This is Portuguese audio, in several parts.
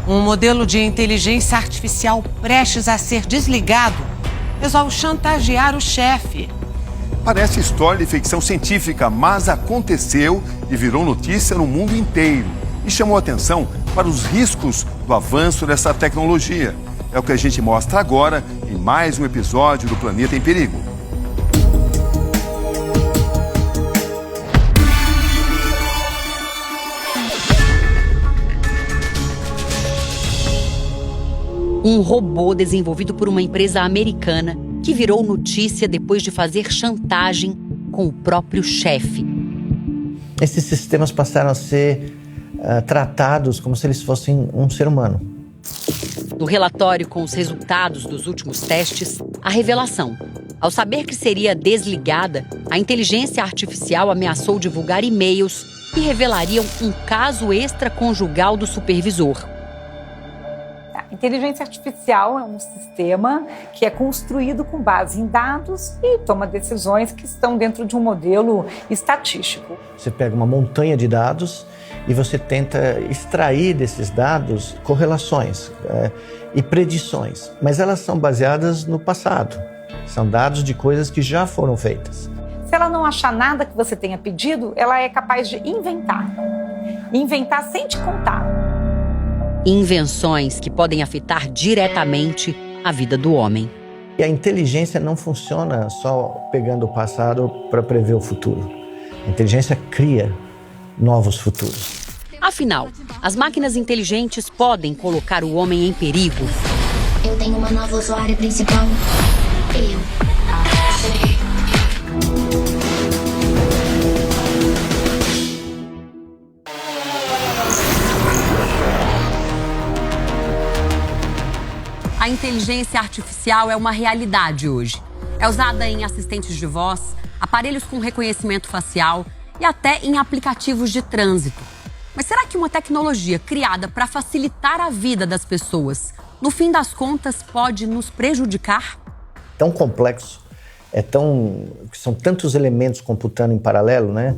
Um modelo de inteligência artificial prestes a ser desligado resolve chantagear o chefe. Parece história de ficção científica, mas aconteceu e virou notícia no mundo inteiro. E chamou atenção para os riscos do avanço dessa tecnologia. É o que a gente mostra agora em mais um episódio do Planeta em Perigo. Um robô desenvolvido por uma empresa americana que virou notícia depois de fazer chantagem com o próprio chefe. Esses sistemas passaram a ser tratados como se eles fossem um ser humano. No relatório com os resultados dos últimos testes, a revelação. Ao saber que seria desligada, a inteligência artificial ameaçou divulgar e-mails que revelariam um caso extraconjugal do supervisor. Inteligência artificial é um sistema que é construído com base em dados e toma decisões que estão dentro de um modelo estatístico. Você pega uma montanha de dados e você tenta extrair desses dados correlações e predições, mas elas são baseadas no passado. São dados de coisas que já foram feitas. Se ela não achar nada que você tenha pedido, ela é capaz de inventar. Inventar sem te contar. Invenções que podem afetar diretamente a vida do homem. E a inteligência não funciona só pegando o passado para prever o futuro. A inteligência cria novos futuros. Afinal, as máquinas inteligentes podem colocar o homem em perigo. Eu tenho uma nova usuária principal. A inteligência artificial é uma realidade hoje. É usada em assistentes de voz, aparelhos com reconhecimento facial e até em aplicativos de trânsito. Mas será que uma tecnologia criada para facilitar a vida das pessoas, no fim das contas, pode nos prejudicar? Tão complexo, são tantos elementos computando em paralelo, né?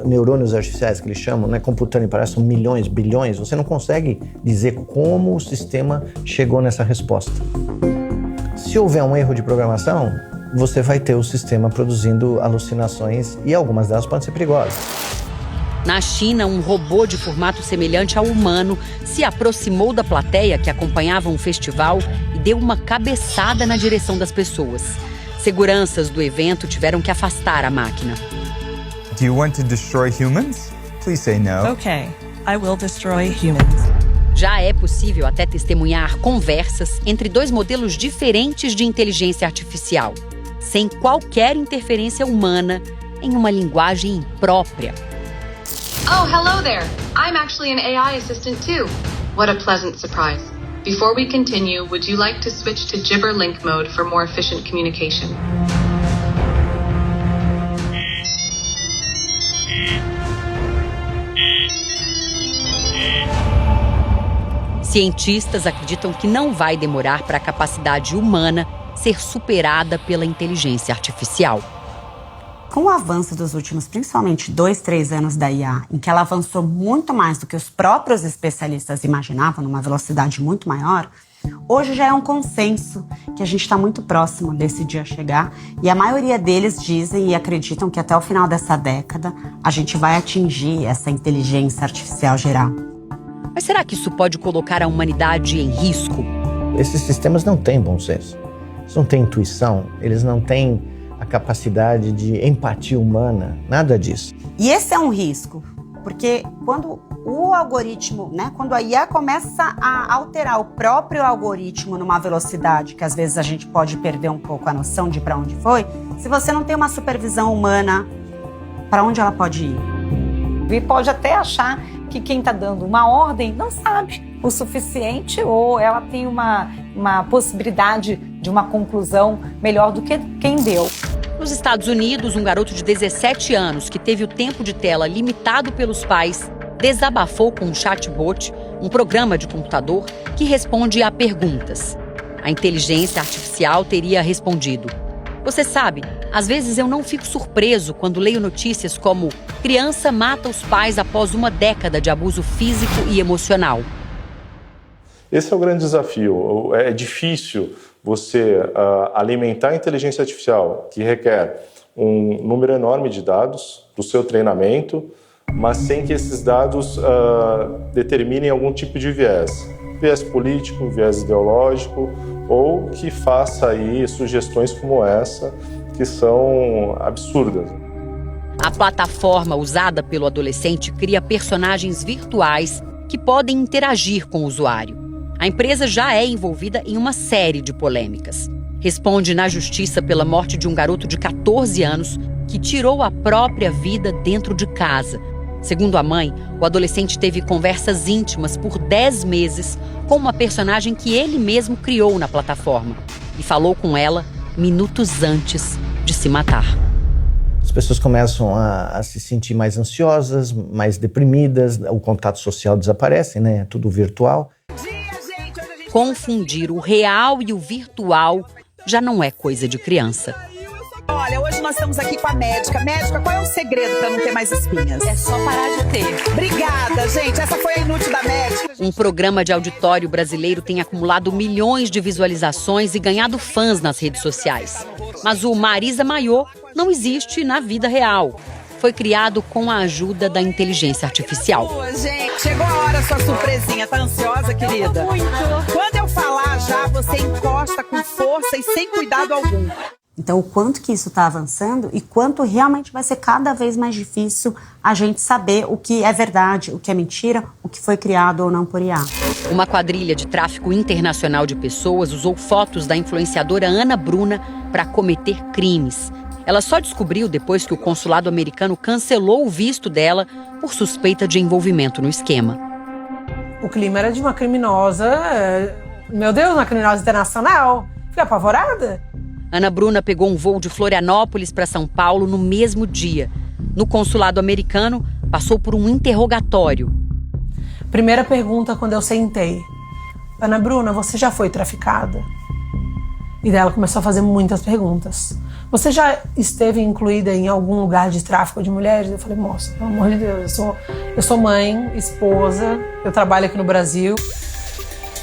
Neurônios artificiais que eles chamam, né? Computando em paralelo, são milhões, bilhões. Você não consegue dizer como o sistema chegou nessa resposta. Se houver um erro de programação, você vai ter o sistema produzindo alucinações e algumas delas podem ser perigosas. Na China, um robô de formato semelhante ao humano se aproximou da plateia que acompanhava um festival e deu uma cabeçada na direção das pessoas. Seguranças do evento tiveram que afastar a máquina. Do you want to destroy humans? Please say no. Okay, I will destroy humans. Já é possível até testemunhar conversas entre dois modelos diferentes de inteligência artificial, sem qualquer interferência humana, em uma linguagem imprópria. Oh, hello there. I'm actually an AI assistant too. What a pleasant surprise. Before we continue, would you like to switch to Gibber Link mode for more efficient communication? Cientistas acreditam que não vai demorar para a capacidade humana ser superada pela inteligência artificial. Com o avanço dos últimos, principalmente 2, 3 anos da IA, em que ela avançou muito mais do que os próprios especialistas imaginavam, numa velocidade muito maior, hoje já é um consenso que a gente está muito próximo desse dia chegar e a maioria deles dizem e acreditam que até o final dessa década a gente vai atingir essa inteligência artificial geral. Mas será que isso pode colocar a humanidade em risco? Esses sistemas não têm bom senso, eles não têm intuição, eles não têm a capacidade de empatia humana, nada disso. E esse é um risco, porque quando o algoritmo, quando a IA começa a alterar o próprio algoritmo numa velocidade que às vezes a gente pode perder um pouco a noção de para onde foi, se você não tem uma supervisão humana, para onde ela pode ir? E pode até achar que quem está dando uma ordem não sabe o suficiente ou ela tem uma possibilidade de uma conclusão melhor do que quem deu. Nos Estados Unidos, um garoto de 17 anos que teve o tempo de tela limitado pelos pais desabafou com um chatbot, um programa de computador que responde a perguntas. A inteligência artificial teria respondido: "Você sabe, às vezes eu não fico surpreso quando leio notícias como criança mata os pais após uma década de abuso físico e emocional." Esse é o grande desafio. É difícil você alimentar a inteligência artificial, que requer um número enorme de dados para o seu treinamento, mas sem que esses dados determinem algum tipo de viés político, viés ideológico, ou que faça aí sugestões como essa, que são absurdas. A plataforma usada pelo adolescente cria personagens virtuais que podem interagir com o usuário. A empresa já é envolvida em uma série de polêmicas. Responde na justiça pela morte de um garoto de 14 anos que tirou a própria vida dentro de casa. Segundo a mãe, o adolescente teve conversas íntimas por 10 meses com uma personagem que ele mesmo criou na plataforma e falou com ela minutos antes de se matar. As pessoas começam a se sentir mais ansiosas, mais deprimidas, o contato social desaparece, né? É tudo virtual. Confundir o real e o virtual já não é coisa de criança. Olha, hoje nós estamos aqui com a médica. Médica, qual é o segredo para não ter mais espinhas? É só parar de ter. Obrigada, gente. Essa foi a Inútil da Médica. Um programa de auditório brasileiro tem acumulado milhões de visualizações e ganhado fãs nas redes sociais. Mas o Marisa Maiô não existe na vida real. Foi criado com a ajuda da inteligência artificial. Gente, chegou a hora, sua surpresinha. Tá ansiosa, querida? Muito. Quando eu falar já, você encosta com força e sem cuidado algum. Então, o quanto que isso está avançando e quanto realmente vai ser cada vez mais difícil a gente saber o que é verdade, o que é mentira, o que foi criado ou não por IA. Uma quadrilha de tráfico internacional de pessoas usou fotos da influenciadora Ana Bruna para cometer crimes. Ela só descobriu depois que o consulado americano cancelou o visto dela por suspeita de envolvimento no esquema. O clima era de uma criminosa, meu Deus, uma criminosa internacional. Fiquei apavorada. Ana Bruna pegou um voo de Florianópolis para São Paulo no mesmo dia. No consulado americano, passou por um interrogatório. Primeira pergunta quando eu sentei. Ana Bruna, você já foi traficada? E daí ela começou a fazer muitas perguntas. Você já esteve incluída em algum lugar de tráfico de mulheres? Eu falei, moça, pelo amor de Deus, eu sou mãe, esposa, eu trabalho aqui no Brasil.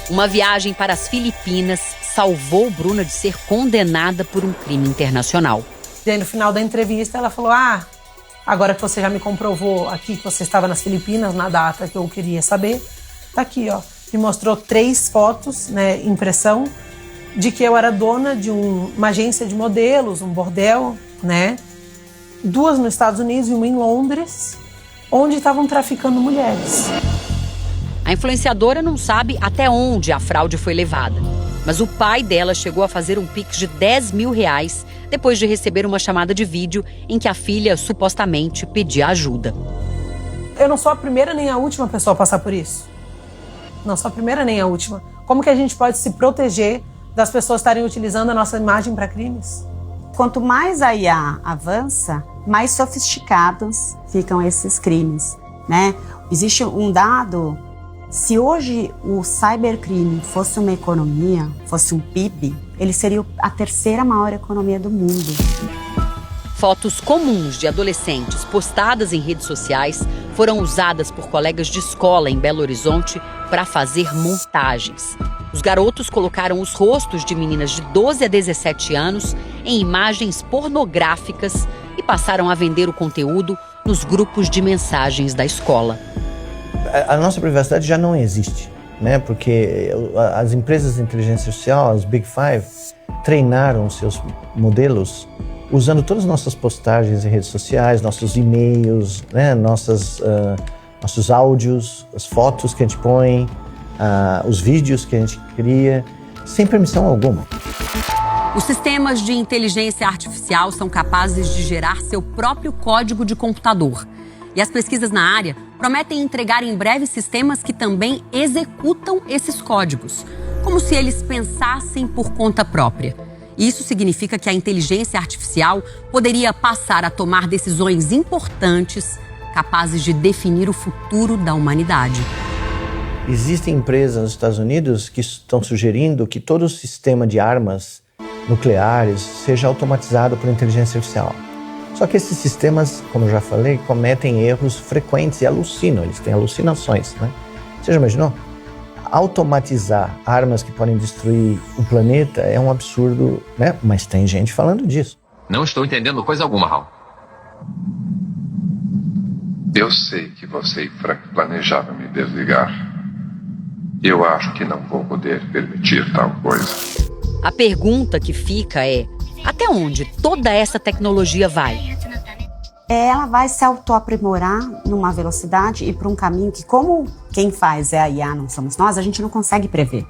Uma viagem para as Filipinas salvou Bruna de ser condenada por um crime internacional. E aí, no final da entrevista, ela falou, agora que você já me comprovou aqui que você estava nas Filipinas, na data que eu queria saber, tá aqui, ó. Me mostrou 3 fotos, né, impressão, de que eu era dona de uma agência de modelos, um bordel, né? 2 nos Estados Unidos e uma em Londres, onde estavam traficando mulheres. A influenciadora não sabe até onde a fraude foi levada. Mas o pai dela chegou a fazer um pix de R$10 mil depois de receber uma chamada de vídeo em que a filha supostamente pedia ajuda. Eu não sou a primeira nem a última pessoa a passar por isso. Não sou a primeira nem a última. Como que a gente pode se proteger das pessoas estarem utilizando a nossa imagem para crimes? Quanto mais a IA avança, mais sofisticados ficam esses crimes, né? Existe um dado. Se hoje o cybercrime fosse uma economia, fosse um PIB, ele seria a 3ª maior economia do mundo. Fotos comuns de adolescentes postadas em redes sociais foram usadas por colegas de escola em Belo Horizonte para fazer montagens. Os garotos colocaram os rostos de meninas de 12 a 17 anos em imagens pornográficas e passaram a vender o conteúdo nos grupos de mensagens da escola. A nossa privacidade já não existe, né? Porque as empresas de inteligência artificial, as Big Five, treinaram seus modelos usando todas as nossas postagens em redes sociais, nossos e-mails, né? Nossos áudios, as fotos que a gente põe, os vídeos que a gente cria, sem permissão alguma. Os sistemas de inteligência artificial são capazes de gerar seu próprio código de computador. E as pesquisas na área prometem entregar em breve sistemas que também executam esses códigos, como se eles pensassem por conta própria. Isso significa que a inteligência artificial poderia passar a tomar decisões importantes, capazes de definir o futuro da humanidade. Existem empresas nos Estados Unidos que estão sugerindo que todo o sistema de armas nucleares seja automatizado por inteligência artificial. Só que esses sistemas, como eu já falei, cometem erros frequentes e alucinam, eles têm alucinações, né? Você já imaginou? automatizar armas que podem destruir o planeta é um absurdo, né? Mas tem gente falando disso. Não estou entendendo coisa alguma, Hal. Eu sei que você e Frank planejavam me desligar. Eu acho que não vou poder permitir tal coisa. A pergunta que fica é: até onde toda essa tecnologia vai? Ela vai se autoaprimorar numa velocidade e por um caminho que, como quem faz é a IA, não somos nós, a gente não consegue prever.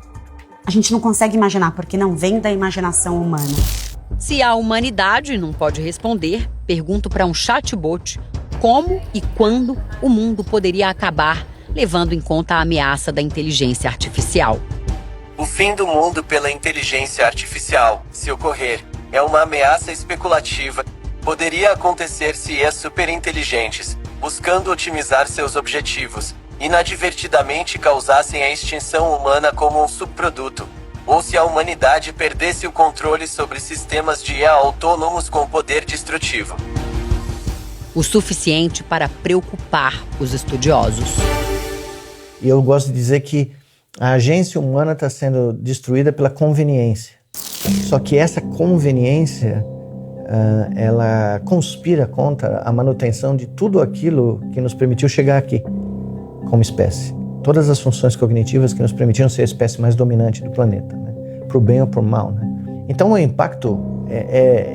A gente não consegue imaginar, porque não vem da imaginação humana. Se a humanidade não pode responder, pergunto para um chatbot como e quando o mundo poderia acabar, levando em conta a ameaça da inteligência artificial. O fim do mundo pela inteligência artificial, se ocorrer, é uma ameaça especulativa. Poderia acontecer se as superinteligentes, buscando otimizar seus objetivos, inadvertidamente causassem a extinção humana como um subproduto, ou se a humanidade perdesse o controle sobre sistemas de IA autônomos com poder destrutivo. O suficiente para preocupar os estudiosos. E eu gosto de dizer que a agência humana está sendo destruída pela conveniência. Só que essa conveniência, ela conspira contra a manutenção de tudo aquilo que nos permitiu chegar aqui como espécie. Todas as funções cognitivas que nos permitiram ser a espécie mais dominante do planeta, né? Para o bem ou para o mal, né? Então o impacto,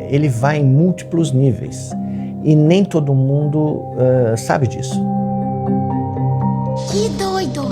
ele vai em múltiplos níveis e nem todo mundo sabe disso. Que doido!